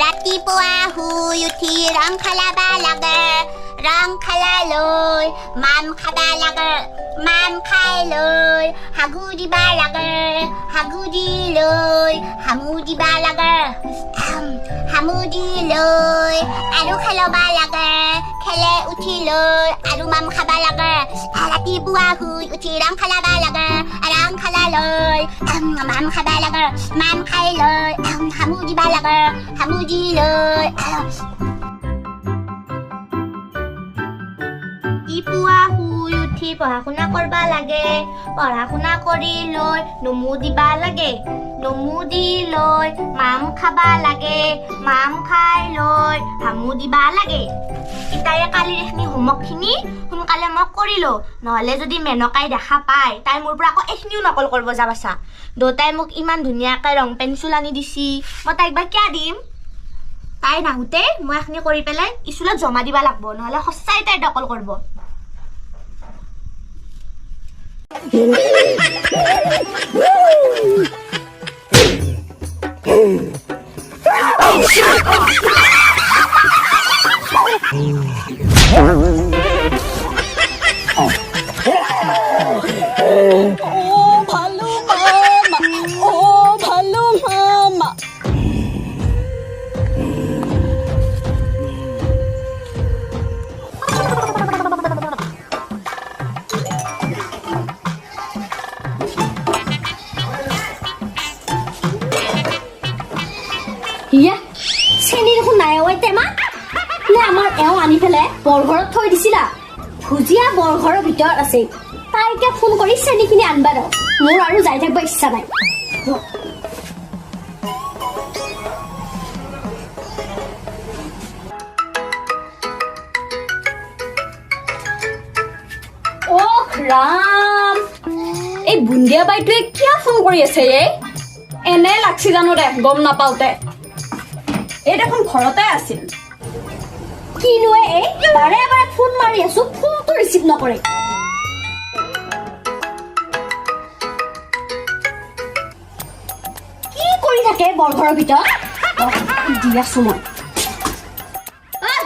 ৰাতিপুৱা শুই উঠি ৰং খেলাব লাগে ৰং খেলালৈ মাম খাব লাগে মাম খাই লৈ হাগু দিব লাগে হাগু দি লৈ হামু দিব লাগে হামু দি লৈ আৰু খেলাব লাগে খেলে উঠি লৈ আৰু মাম খাব লাগে ৰাতিপুৱা শুই উঠি ৰং খেলাব লাগে ৰং খেলালৈ মাম খাব লাগে মাম খাই লৈ হামু দিব লাগে হামু দি লৈ পুৱা শুই উঠি পঢ়া শুনা কৰিব লাগে পঢ়া শুনা কৰি লৈ নমু দিব লাগে নমু দি লৈ মাম খাব লাগে মাম খাই লৈ হামু দিব লাগে ইতাই কালি এখিনি হোমৱৰ্কখিনি সোনকালে মই কৰিলো নহলে যদি মেনকাই দেখা পায় তাই মোৰ পৰা আকৌ এখিনিও নকল কৰিব যাবাছা দেউতাই মোক ইমান ধুনীয়াকৈ ৰং পেঞ্চিল আনি দিছি মই তাইক বা কিয় দিম তাই নাহোতে মই এখিনি কৰি পেলাই স্কুলত জমা দিব লাগিব নহলে সঁচাই তাই নকল কৰিব চেনি দেখোন নাই টেমা নে আমাৰ এওঁ আনি পেলাই বৰঘৰত থৈ দিছিলা ভুজিয়া বৰঘৰৰ ভিতৰত আছে তাইকে ফোন কৰি চেনিখিনি আনবা দাও মোৰ আৰু যাই থাকিব ইচ্ছা নাই ৰাম এই বুন্দিয়া বাইটোৱে কিয় ফোন কৰি আছে এনে লাগছি জানো দে গম নাপাওতে এই দেখোন ঘৰতে আছিল কিনো বাৰে বাৰে ফোন মাৰি আছো ফোনটো ৰিচিভ নকৰে কি কৰি থাকে বৰঘৰৰ ভিতৰত দি আছো মই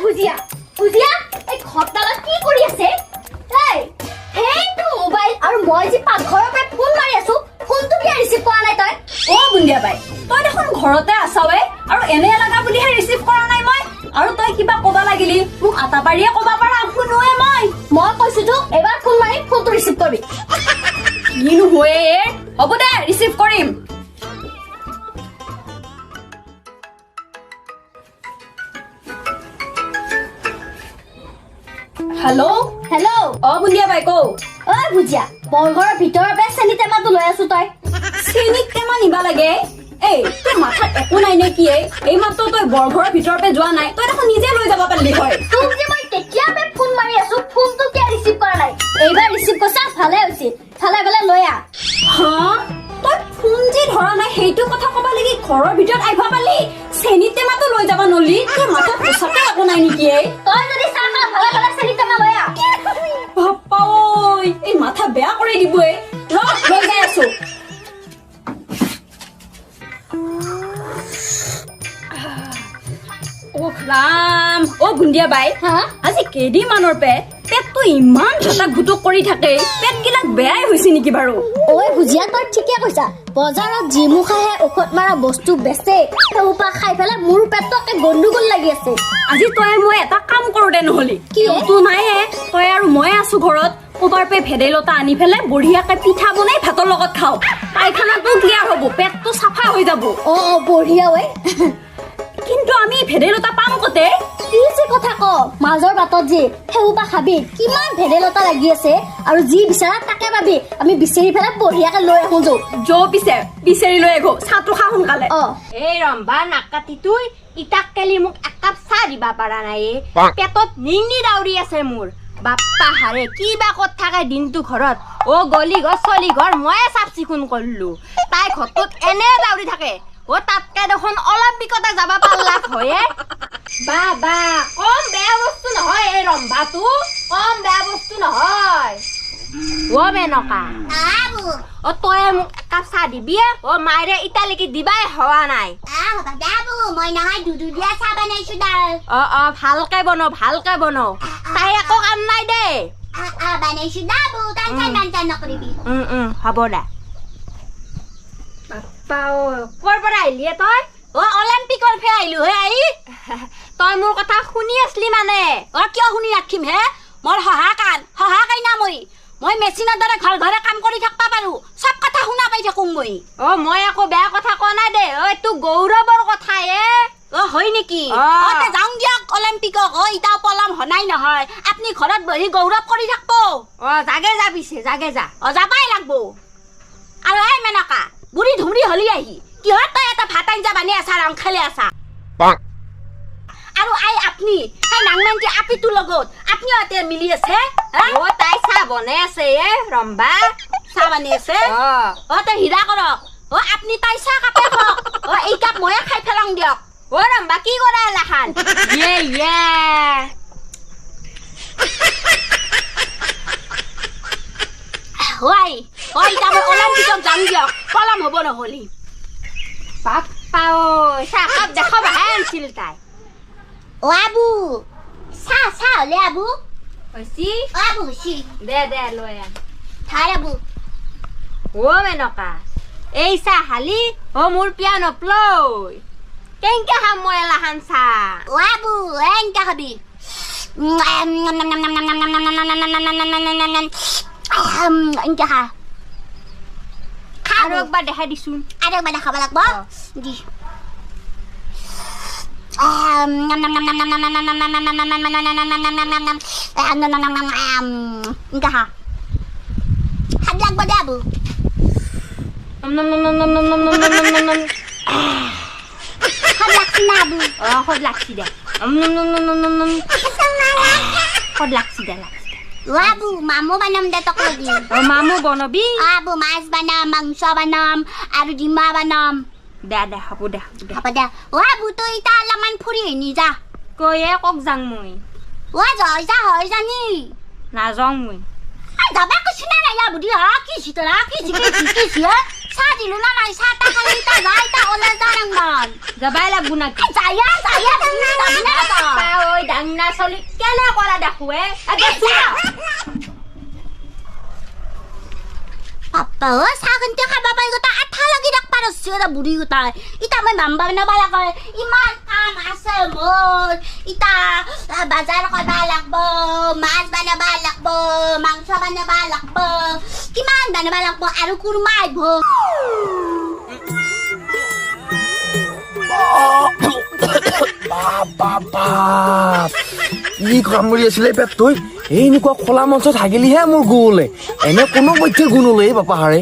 ভুজিয়া ভুজিয়া এই ঘৰডালত কি কৰি আছে সেইটো মোবাইল আৰু মই যে পাকঘৰৰ পৰা ফোন মাৰি আছো ফোনটো কিয় ৰিচিভ কৰা নাই তই বুন্দিয়া বাই তই দেখোন ঘৰতে আছাৱে আৰু এনে লগা বুলিহে ৰিচিভ কৰা নাই মই আৰু তই কিবা কবা লাগিলি মোক আটা পাৰিয়ে কবা পাৰা শুনোৱে মই কৈছো তো এবাৰ ফোন মাৰি ফোনটো ৰিচিভ কৰিবি কিনো হয় হ'ব দে ৰিচিভ কৰিম হেল্ল' হেল্ল' বুন্দিয়া বাই কও ভুজিয়া বৰঘৰৰ ভিতৰৰ পৰা চেনি টেমাটো লৈ আছো তই চেনি টেমা নিবা লাগে তোৰ মাথাত একো নাই নে কি এই মাত্ৰ তই বৰঘৰৰ ভিতৰৰ পৰা যোৱা নাই তই দেখোন নিজে লৈ যাব পাৰিলি হয় তোক যে মই তেতিয়া ফোন মাৰি আছো ফোনটো কিয় ৰিচিভ কৰা নাই এইবাৰ ৰিচিভ কৰিছা ভালে হৈছে ভালে লৈ আহ তই ফোন যে ধৰা নাই সেইটো কথা কবা লাগি ঘৰৰ ভিতৰত আহিব পালি চেনি টেমাটো লৈ যাব নলি তোৰ মাথাত সঁচাকে একো নাই নেকি তই যদি চাহ ভালে চেনি টেমা লৈ আহ বাপ্পা এই মাথা বেয়া কৰি দিব লৈ যাই আছো ৰাম বুন্দিয়া বাই আজি কেইদিনমানৰ পেটটো ইমান ঘাটাক ঘুটুক কৰি থাকে পেট গিলাক বেয়াই হৈছে নেকি বাৰু ভুজিয়া তই ঠিকে কৈছা বজাৰত যি মুখাহে ঔষধ মাৰা বস্তু বেচে সেইপা খাই পেলাই মোৰ পেটটো গণ্ডগোল লাগি আছে আজি তই মই এটা কাম কৰো দে নহলি কিটো নাই তই আৰু মই আছো ঘৰত কবাৰ পে ভেদাইলতা আনি পেলাই বঢ়িয়াকে পিঠা বনাই ভাতৰ লগত খাও পায়খানাটো ক্লিয়াৰ হ'ব পেটটো চাফা হৈ যাব বঢ়িয়া কিন্তু আমি ভেদাইলতা পাম কতে কি যে কথা ক মাজৰ বাটত যে সেইপা খাবি কিমান ভেদাইলতা লাগি আছে আৰু যি বিচাৰা তাকে পাবি আমি বিচাৰি পেলাই বঢ়িয়াকে লৈ আহো পিছে বিচাৰি লৈ আহো চাহটো খা সোনকালে এই ৰম্বা নাকাতি তুই ইটাক কেলি মোক একাপ চাহ দিবা পাৰা নাই পেটত নিংনি দাউৰি আছে মোৰ বাপ্পা হাৰে কিবা ক'ত থাকে দিনটো ঘৰত গলি ঘৰ চলি ঘৰ ময়ে চাফ চিকুণ কৰিলো তাই ঘৰটোত এনে দাউৰি থাকে তাতকে দেখোন অলপ বিকতে যাবা পাৰলা হয়ে কম বেয়া বস্তু নহয় এই ৰম্বাটো কম বেয়া বস্তু নহয় অ মেনকা আবু অ তই মোক একাপ চাহ দিবি অ মাইৰে ইটালৈকে দিবাই হোৱা নাই হ'ব দাবু মই নহয় দুধু দিয়া চাহ বনাইছো দা অ ভালকে বনাও তাই একো কাম নাই দে বনাইছো দাবু টান নকৰিবি হ'ব দে বাপ্পা ক'ৰ পৰা আহিলি তই অলিম্পিকৰ ফে আহিলো হে আহি তই মোৰ কথা শুনি আছিলি মানে কিয় শুনি ৰাখিম হে মোৰ সহাকাই না মই মেচিনৰ দৰে ঘৰে কাম কৰি থাকবা পাৰো সব কথা শুনা পাই থাকো মই একো বেয়া কথা কোৱা নাই দে এইটো গৌৰৱৰ কথা হয় নেকি তে যাওঁ দিয়ক অলিম্পিকক ইটাও পলম হনাই নহয় আপুনি ঘৰত বহি গৌৰৱ কৰি থাকব জাগে যা পিছে জাগে যা যাবাই লাগব আৰু এই মেনকা বুঢ়ী ধুমৰি হলি আহি কিহত তই এটা ভাত আঞ্জা বানি আছা ৰং খেলি আছা আৰু আই আপনি সেই নাংমান্তি আপিটোৰ লগত আপনিও ইয়াতে মিলি আছে তাই চাহ বনাই আছে ৰম্বা চাহ বানি আছে তই হীৰা কৰক আপনি তাই চাহ কাপে খক এই কাপ ময়ে খাই পেলাং দিয়ক ৰম্বা কি কৰা এলাখান অলিম্পিকক যাম দিয়ক পলম হ'ব নহলি বাপ্পা চাহ কাপ দেখাবাহে আনিছিল তাই আবু চাহ হলে আবু হৈছি আবু হৈছি দে লৈ আন থাৰ আবু মেনকা এই চাহ হালি মোৰ পিয়া নপলৈ কেনেকে খাম মই এলাখান চাহ আবু এনেকে খাবি এনেকে খা আৰু একবাৰ দেখাই দিছোন আৰু একবাৰ দেখাব লাগব দি এনেকে খা খাব লাগব দে আবু খাব লাগছি না আবু সদ লাগছি দে সদ লাগছি দে আবু মামু বানাম দে তক লাগি মামু বনাবি আবু মাছ বানাম মাংস বানাম আৰু ডিমা বানাম দে হ'ব দে হ'ব দে আবু তই ইটা অলপমান ফুৰি আহিনি যা কৈয়ে কক যাং মই হয় জানি নাযাওঁ মই যাবা কৈছি না নাই আবু দিয়া কিছি তোৰা কিছি চাহ দিলো না নাই চাহ তা খালি ইটা যা ইটা ওলে যা ৰংমান যাবাই লাগবো নাকি যায়া ঐ ডাঙনা চলি কেনে কৰা দেখুৱে পাপা চাহ কিন্তু খাব পাৰি গোটা আঠা লাগি ৰাখবা ৰছি এটা বুঢ়ী গোটাই ইটা মই মাম্বা বনাব লাগে ইমান কাম আছে মোৰ ইটা বাজাৰ কৰিব লাগব মাছ বনাব লাগব মাংস বনাব লাগব কিমান বনাব লাগব আৰু কুৰমা আহিব কি কাম কৰি আছিলে পেট তই এনেকুৱা খোলা মঞ্চ থাকিলেহে মোৰ গুণলে এনে কোনো পধ্যে গুণ হলে এই বাপাহাৰে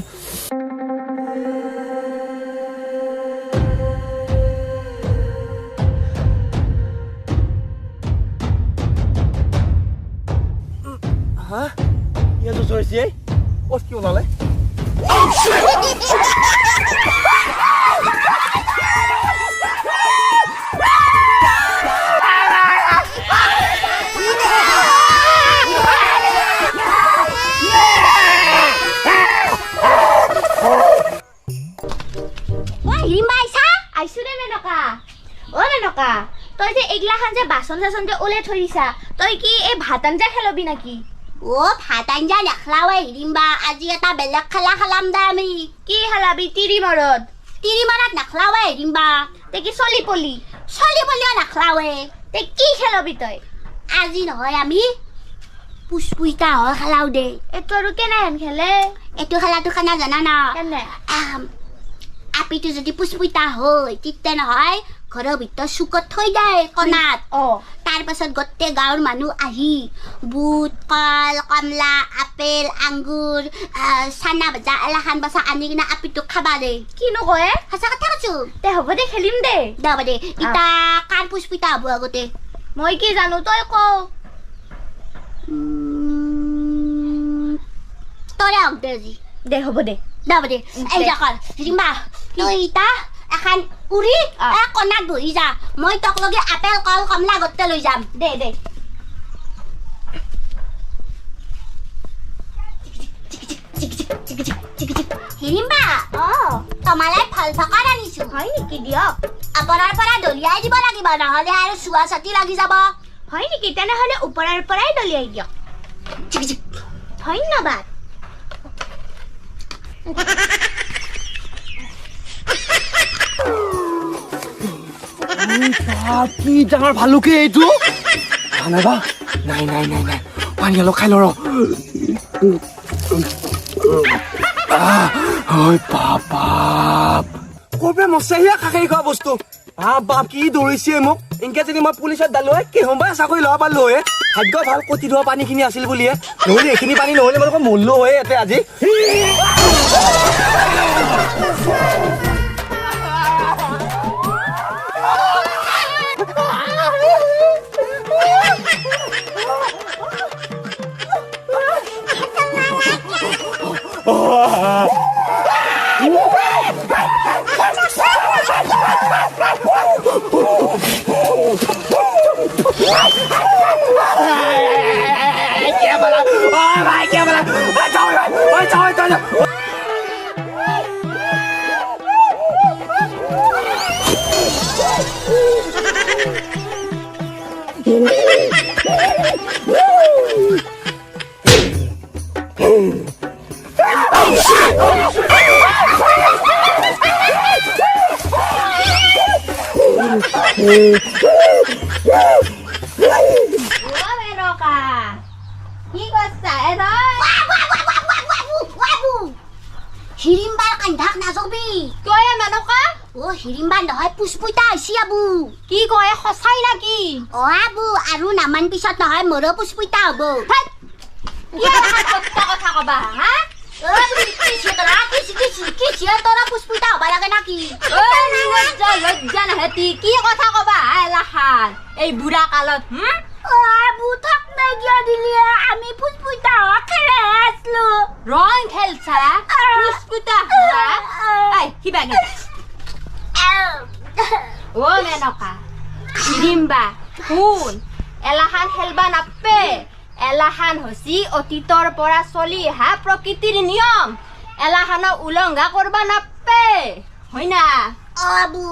হা ইয়াতো চৰিছে ক'ত কি ওলালে তই যে এগলাখান যে বাচন চাচন যে ওলে থৈ দিছা তই কি এই ভাত আঞ্জা খেলবি নাকি ভাত আঞ্জা নেখলাৱে হিৰিম্বা আজি এটা বেলেগ খেলা খেলাম দে আমি কি খেলাবি তিৰি মৰত নেখলাৱে হিৰিম্বা তে কি চলি পলিও নেখলাৱে তে কি খেলবি তই আজি নহয় আমি পুষ্পুইতা হয় খেলাও দে এইটো আৰু কেনেহেন খেলে এইটো খেলাটো খানা জানা না কেনে আপিটো যদি পুষ্পুইতা হয় তেতিয়া নহয় ঘৰৰ ভিতৰত চুকত থৈ যায় কণাত তাৰ পাছত গোটেই গাঁৱৰ মানুহ আহি বুট কল কমলা আপেল আঙ্গুৰ চানা ভজা এলাখান বাছা আনি কিনে আপিটোক খাবা দে কিনো কয় সঁচা কথা কৈছো দে হ'ব দে খেলিম দে হ'ব দে ইতা কাৰ পুষ্পিতা হ'ব আগতে মই কি জানো তই ক তই হওক দে আজি দে হ'ব দে এই যাকৰ ৰিমা তই ইতা এখন উৰি কণাত বহি যা মই তোক লগে আপেল কল কমলা গোটেই লৈ যাম দে হিৰিম্বা তোমালৈ ফল ফকাৰ আনিছো হয় নেকি দিয়ক আপোনাৰ পৰা দলিয়াই দিব লাগিব নহ'লে আৰু চুৱা চাটি লাগি যাব হয় নেকি তেনেহ'লে ওপৰৰ পৰাই দলিয়াই দিয়ক ধন্যবাদ কি ডাঙৰ ভালুকে এইটো নাই বা নাই নাই নাই নাই পানী অলপ খাই লৰ বাপ ক'ৰপৰা মচাহিয়া খাই খোৱা বস্তু বাপ কি দৌৰিছে মোক এনেকে যদি মই পুলিচত দালো হয় কি সময় চাকৰি ল'ব পাৰিলো হয় ভাগ্য ভাল কটি ধোৱা পানীখিনি আছিল বুলিয়ে নহ'লে এইখিনি পানী নহ'লে মই মৰিলো হয় ইয়াতে আজি হিৰিম্বাৰ কান্ধাক নাযাবি তই মেনকা হিৰিম্বা নহয় পুষ্পিতা আহিছি আবু কি কয় সঁচাই নেকি আবু আৰু নামান পিছত নহয় মোৰো পুষ্পিতা হ'ব কথা কবা হা তোরা পুষ্পিতা হবা লাগে নাকি লজ্জা নাহেতি কি কথা কবা এলাখান এই বুঢ়া কালত আবু থাক নাই গিয়া দিলি আমি পুষ্পিতা খেলে আসলো ৰং খেলছা পুষ্পিতা কিবা অ মেনকা হিৰিম্বা শুন এলাখান খেলবা নাপে এলাখান হচি অতীতৰ পৰা চলি অহা প্ৰকৃতিৰ নিয়ম এলাখানক উলংঘা কৰবা নাপে হয় না আবু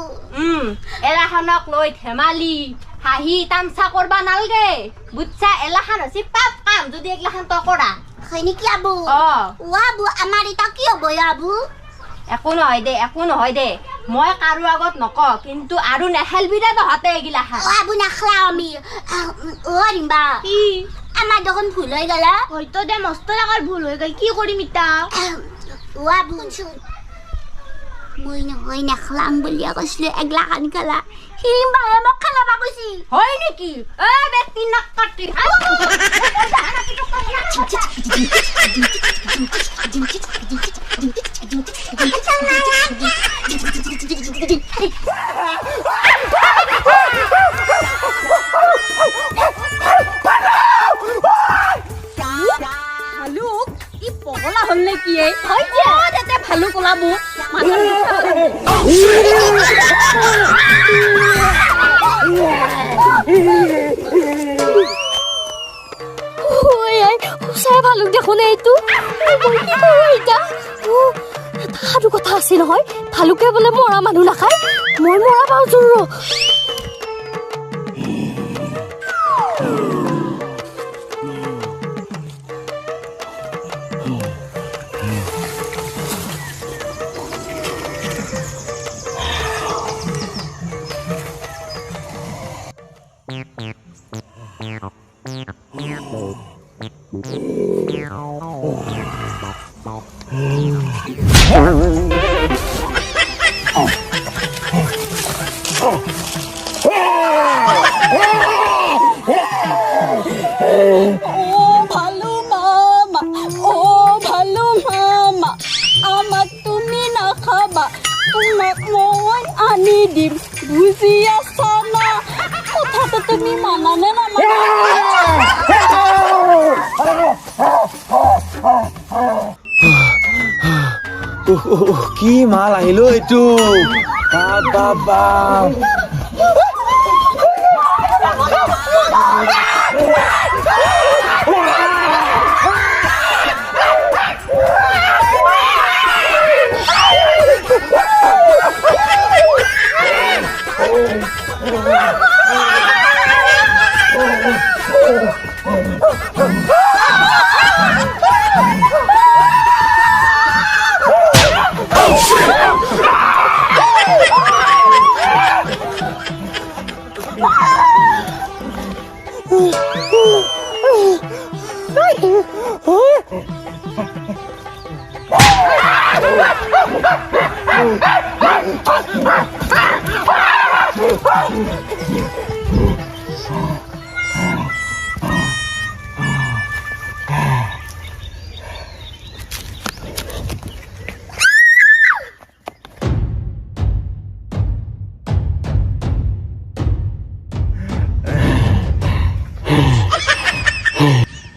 এলাখানক লৈ ধেমালি হাঁহি তামচা কৰবা নালগে বুজছা এলাখান হচি পাপ কাম যদি এগলাখান তই কৰা হয় নেকি আবু আবু আমাৰ এটা কি হ'ব আবু একো নহয় দে মই কাৰো আগত নক কিন্তু আৰু নেখেলবি দে তহঁতে এগিলাখান আবু নাখলাও আমি ৰিম্বা কি আমাৰ দেখোন ভুল হৈ গলা হয়তো দে মস্ত ডাঙৰ ভুল হৈ গ'ল কি কৰিম ইতা আবু মই নহয় নাখলাম বুলি কৈছিলো এগলাখান খেলা হিৰিম্বাই মোক খেলাবা কৈছি হয় নেকি বেটি নাক কাটি ভালুক ই পগলা হ'ল নে কি হয় তাতে ভালুক ওলাব সঁচাই ভালুক দেখোন এইটো সাধু কথা আছে নহয় ভালুকে বোলে মৰা মানুহ নাখায় মই মৰা পাওঁ জোৰ ভালু মামা আমাক তুমি নাখাবা তোমাক মই আনি দিম বুজি আছা না কথাটো তুমি মানানে নামানা কি মাল আহিলো এইটো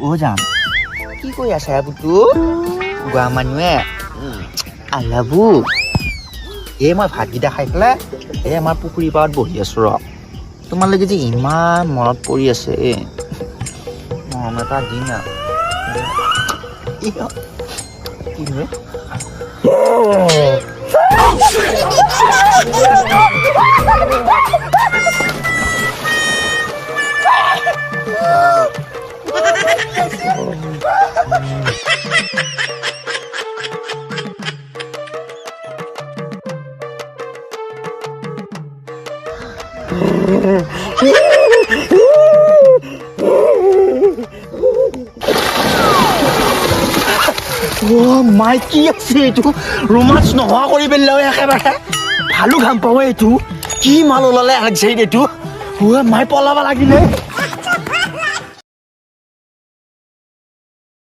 অ' যাম কি কৈ আছে বুটু গোৱা মানুহে আলাবু মই ভাতকেইটা খাই পেলাই আমাৰ পুখুৰী পাৰত বহি আছো ৰ তোমালোকে যে ইমান মনত পৰি আছে মৰম এটা দিন কি হয় মাই কি আছে এইটো ৰোমাঞ্চ নোহোৱা কৰি পেলালে একেবাৰে ভালো ঘাম পাওঁ এইটো কি মাল ওলালে আগচাইড এইটো মাই পলাব লাগিলে